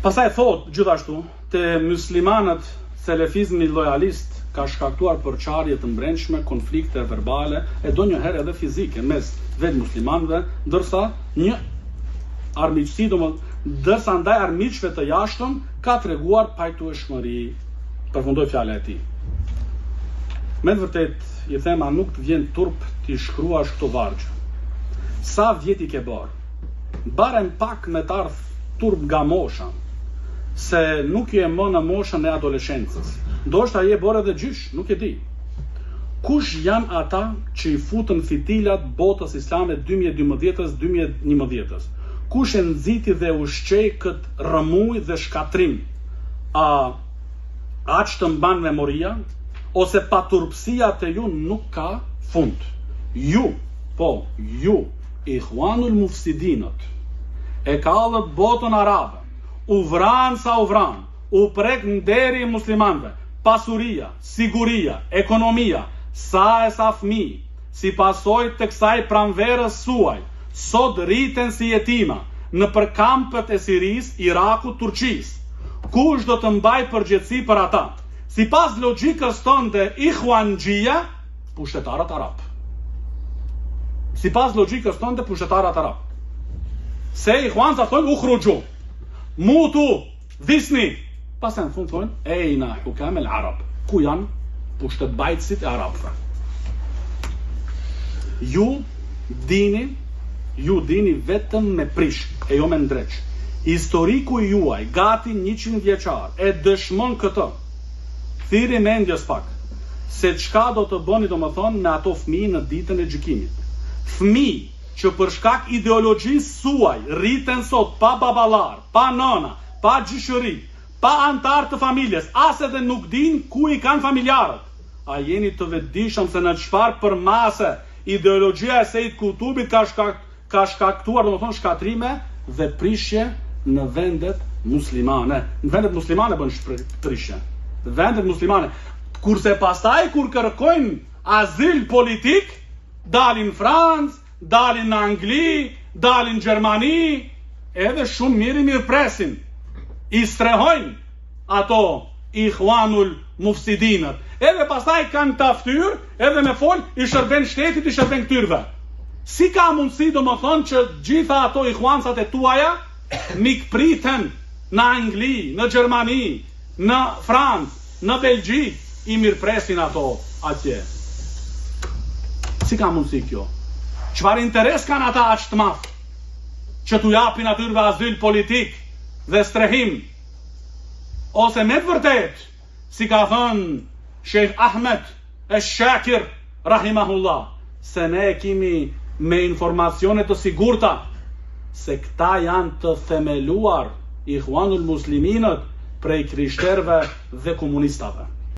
Pastaj thot gjithashtu, te muslimanët selefizmi lojalist ka shkaktuar përçarje të brendshme, konflikte verbale e donjëherë edhe fizike mes vetë muslimanëve, ndërsa një armiqësi, ndërsa ndaj armiqve të jashtëm ka treguar pajtueshmëri. Përfundoi fjala e tij. Me të vërtet, i them, a nuk të vjen turp t'i shkruash këto vargje. Sa vjet i ke bërë? Barem pak me të ardh turp nga mosha, se nuk je më në moshën e adoleshencës. Ndoshta je bërë edhe gjysh, nuk e di. Kush janë ata që i futën fitilat botës islame 2012-2011? Kush e nxiti dhe ushqej këtë rrëmuj dhe shkatrim? Aq të mban memoria, ose paturpsia të ju nuk ka fund. Ju, Ikhwanul Mufsidinët, e kallët botën arabe, u vranë sa u vranë, u prek në deri muslimanëve, pasuria, siguria, ekonomia, sa e sa fëmijë, si pasojë të kësaj pranverës suaj, sot rriten si jetima në përkampët e Siris, Irakut, Turqis. Kush do të mbaj përgjegjësi për ata? Sipas logjikës tonë ikhwanxhia, pushtetarët arab. Sipas logjikës tonë pushtetarët arab. Se ikhwanza thonë ukhruju, mutu, dhisni. Pastaj në fund thonë ejna hukam el arab. Ku janë pushtetbajtësit e arabëve? Ju dini vetëm me prish, e jo me ndreq. Historiku juaj, gati 100 vjeçar, e dëshmon këtë. Thiri mendjes pak, se çka do të bëni domethënë me ato fëmijë në ditën e gjykimit. Fëmijë që për shkak ideologjisë suaj rriten sot pa baballar, pa nëna, pa gjyshëri, pa antar të familjes, as edhe nuk din ku i kanë familjarët. A jeni të vetëdijshëm se në çfarë përmase ideologjia e Sejid Kutubit ka shkaktuar domethënë shkatrime dhe prishje në vendet muslimane. Në vendet muslimane bën prishje. Vendet muslimane. Kurse pastaj kur kërkojnë azil politik, dalin në Francë, dalin në Angli, dalin në Gjermani, edhe shumë mirë presin. I strehojnë ato Ikhwanul Mufsidinët. Edhe pastaj kanë të ftyrë, edhe me fol, i shërben shtetit, i shërben këtyrve. Si ka mundësi domethënë që gjitha ato ikhwansat e tuaja mikpriten në Angli, në Gjermani, në Francë, në Belgjik, i mirëpresin ato atje. Si ka mundësi kjo? Çfarë interes kanë ata aq të madh që t'u japin atyre azil politik dhe strehim? Ose me të vërtet, si ka thënë Sheikh Ahmed Shakir rahimahullah, se ne kemi me informacione të sigurta se këta janë të themeluar Ikhwanul Musliminët prej krishterëve dhe komunistave.